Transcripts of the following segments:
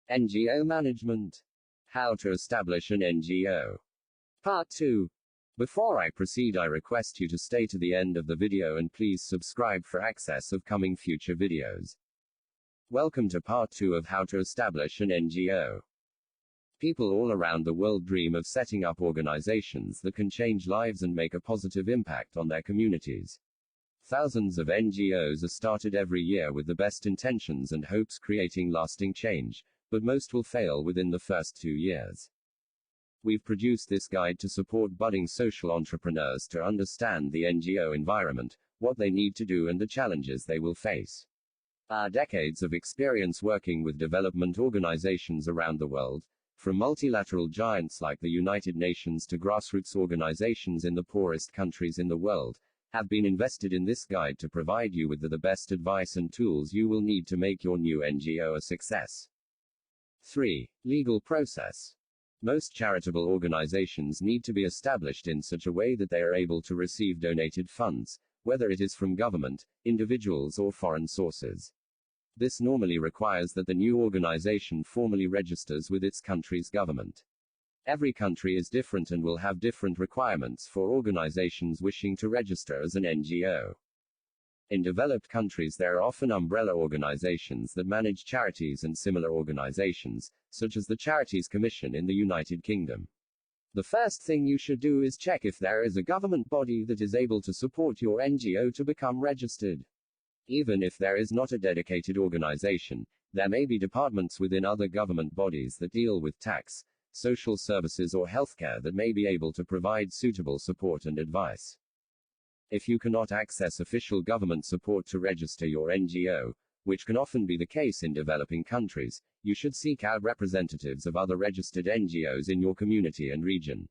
NGO Management. How to Establish an NGO. Part 2. Before I proceed, I request you to stay to the end of the video and please subscribe for access of coming future videos. Welcome to Part 2 of How to Establish an NGO. People all around the world dream of setting up organizations that can change lives and make a positive impact on their communities. Thousands of NGOs are started every year with the best intentions and hopes creating lasting change, but most will fail within the first 2 years. We've produced this guide to support budding social entrepreneurs to understand the NGO environment, what they need to do and the challenges they will face. Our decades of experience working with development organizations around the world, from multilateral giants like the United Nations to grassroots organizations in the poorest countries in the world, have been invested in this guide to provide you with the best advice and tools you will need to make your new NGO a success. 3. Legal process. Most charitable organizations need to be established in such a way that they are able to receive donated funds, whether it is from government, individuals or foreign sources. This normally requires that the new organization formally registers with its country's government. Every country is different and will have different requirements for organizations wishing to register as an NGO. In developed countries, there are often umbrella organizations that manage charities and similar organizations, such as the Charities Commission in the United Kingdom. The first thing you should do is check if there is a government body that is able to support your NGO to become registered. Even if there is not a dedicated organization, there may be departments within other government bodies that deal with tax, social services or healthcare that may be able to provide suitable support and advice. If you cannot access official government support to register your NGO, which can often be the case in developing countries, you should seek out representatives of other registered NGOs in your community and region.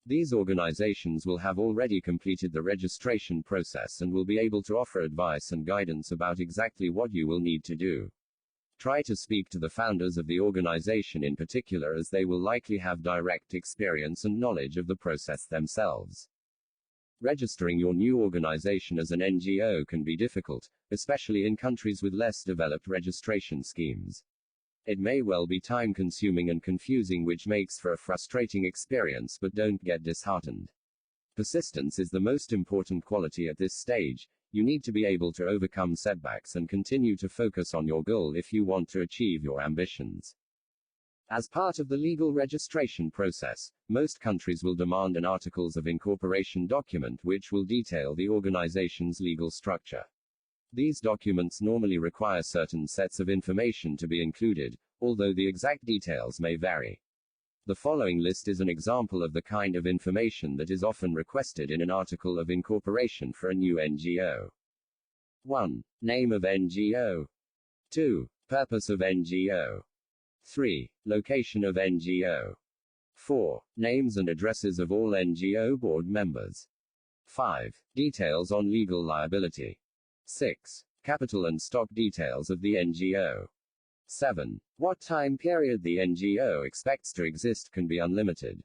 These organizations will have already completed the registration process and will be able to offer advice and guidance about exactly what you will need to do. Try to speak to the founders of the organization in particular, as they will likely have direct experience and knowledge of the process themselves. Registering your new organization as an NGO can be difficult, especially in countries with less developed registration schemes. It may well be time-consuming and confusing, which makes for a frustrating experience, but don't get disheartened. Persistence is the most important quality at this stage. You need to be able to overcome setbacks and continue to focus on your goal if you want to achieve your ambitions. As part of the legal registration process, most countries will demand an Articles of Incorporation document which will detail the organization's legal structure. These documents normally require certain sets of information to be included, although the exact details may vary. The following list is an example of the kind of information that is often requested in an Article of Incorporation for a new NGO. 1. Name of NGO. 2. Purpose of NGO. 3. Location of NGO. 4. Names and addresses of all NGO board members. 5. Details on legal liability. 6. Capital and stock details of the NGO. 7. What time period the NGO expects to exist can be unlimited.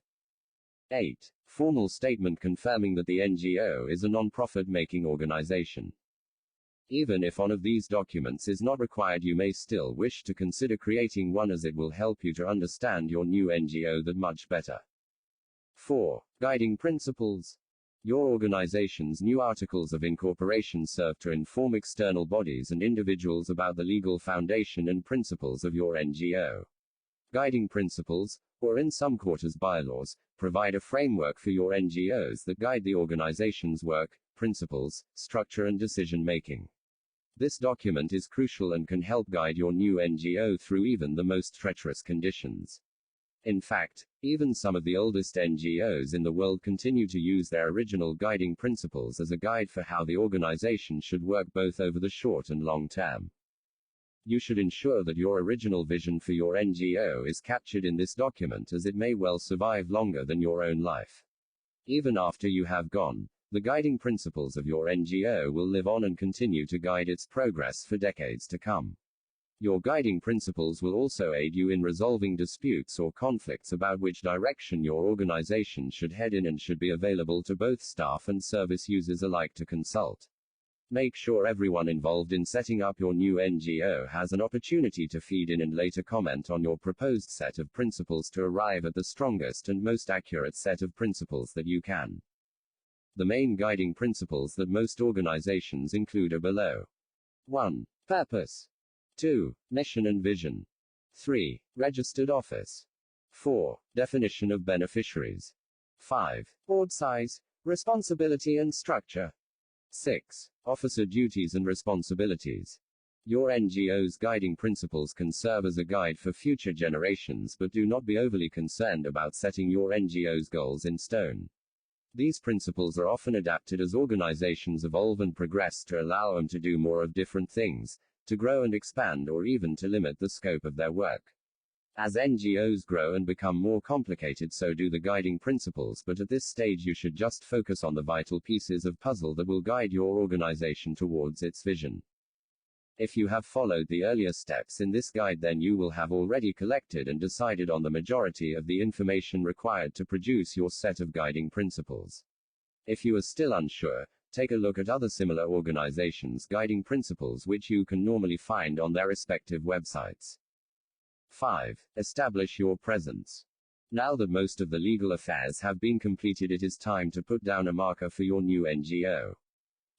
8. Formal statement confirming that the NGO is a non-profit making organization. Even if one of these documents is not required, you may still wish to consider creating one, as it will help you to understand your new NGO that much better. 4. Guiding principles. Your organization's new Articles of Incorporation serve to inform external bodies and individuals about the legal foundation and principles of your NGO. Guiding principles, or in some quarters bylaws, provide a framework for your NGOs that guide the organization's work, principles, structure and decision-making. This document is crucial and can help guide your new NGO through even the most treacherous conditions. In fact, even some of the oldest NGOs in the world continue to use their original guiding principles as a guide for how the organization should work both over the short and long term. You should ensure that your original vision for your NGO is captured in this document, as it may well survive longer than your own life. Even after you have gone, the guiding principles of your NGO will live on and continue to guide its progress for decades to come. Your guiding principles will also aid you in resolving disputes or conflicts about which direction your organization should head in, and should be available to both staff and service users alike to consult. Make sure everyone involved in setting up your new NGO has an opportunity to feed in and later comment on your proposed set of principles to arrive at the strongest and most accurate set of principles that you can. The main guiding principles that most organizations include are below. 1. Purpose. 2. Mission and vision. 3. Registered office. 4. Definition of beneficiaries. 5. Board size, responsibility and structure. 6. Officer duties and responsibilities. Your NGO's guiding principles can serve as a guide for future generations, but do not be overly concerned about setting your NGO's goals in stone. These principles are often adapted as organizations evolve and progress to allow them to do more of different things, to grow and expand, or even to limit the scope of their work. As NGOs grow and become more complicated, so do the guiding principles, but at this stage you should just focus on the vital pieces of puzzle that will guide your organization towards its vision. If you have followed the earlier steps in this guide, then you will have already collected and decided on the majority of the information required to produce your set of guiding principles. If you are still unsure, take a look at other similar organizations' guiding principles which you can normally find on their respective websites. 5. Establish your presence. Now that most of the legal affairs have been completed, it is time to put down a marker for your new NGO.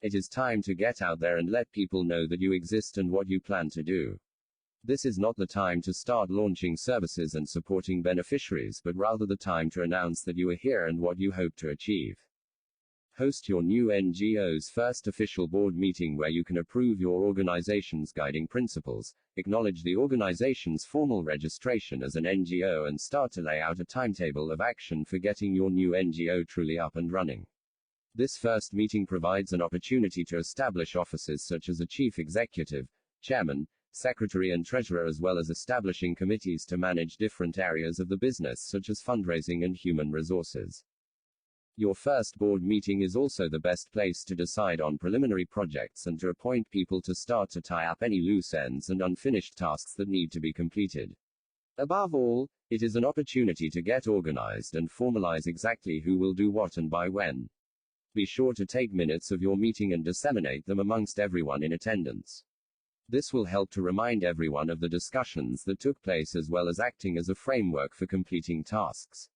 It is time to get out there and let people know that you exist and what you plan to do. This is not the time to start launching services and supporting beneficiaries, but rather the time to announce that you are here and what you hope to achieve. Host your new NGO's first official board meeting where you can approve your organization's guiding principles, acknowledge the organization's formal registration as an NGO, and start to lay out a timetable of action for getting your new NGO truly up and running. This first meeting provides an opportunity to establish offices such as a chief executive, chairman, secretary and treasurer, as well as establishing committees to manage different areas of the business such as fundraising and human resources. Your first board meeting is also the best place to decide on preliminary projects and to appoint people to start to tie up any loose ends and unfinished tasks that need to be completed. Above all, it is an opportunity to get organized and formalize exactly who will do what and by when. Be sure to take minutes of your meeting and disseminate them amongst everyone in attendance. This will help to remind everyone of the discussions that took place, as well as acting as a framework for completing tasks.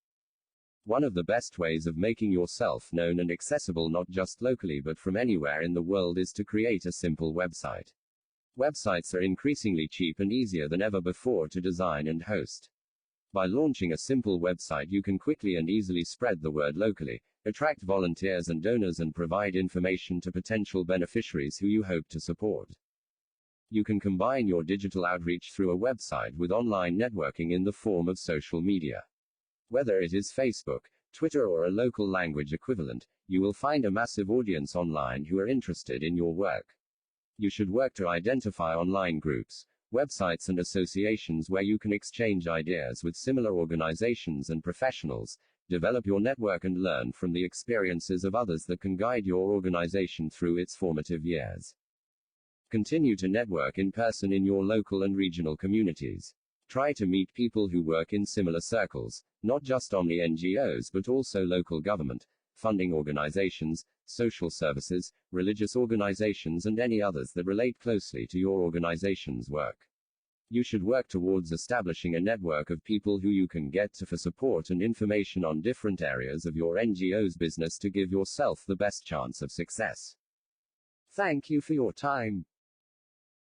One of the best ways of making yourself known and accessible not just locally but from anywhere in the world is to create a simple website. Websites are increasingly cheap and easier than ever before to design and host. By launching a simple website, you can quickly and easily spread the word locally, attract volunteers and donors, and provide information to potential beneficiaries who you hope to support. You can combine your digital outreach through a website with online networking in the form of social media. Whether it is Facebook, Twitter, or a local language equivalent, you will find a massive audience online who are interested in your work. You should work to identify online groups, websites and associations where you can exchange ideas with similar organizations and professionals, develop your network and learn from the experiences of others that can guide your organization through its formative years. Continue to network in person in your local and regional communities. Try to meet people who work in similar circles, not just only NGOs but also local government, funding organizations, social services, religious organizations, and any others that relate closely to your organization's work. You should work towards establishing a network of people who you can get to for support and information on different areas of your NGO's business to give yourself the best chance of success. Thank you for your time.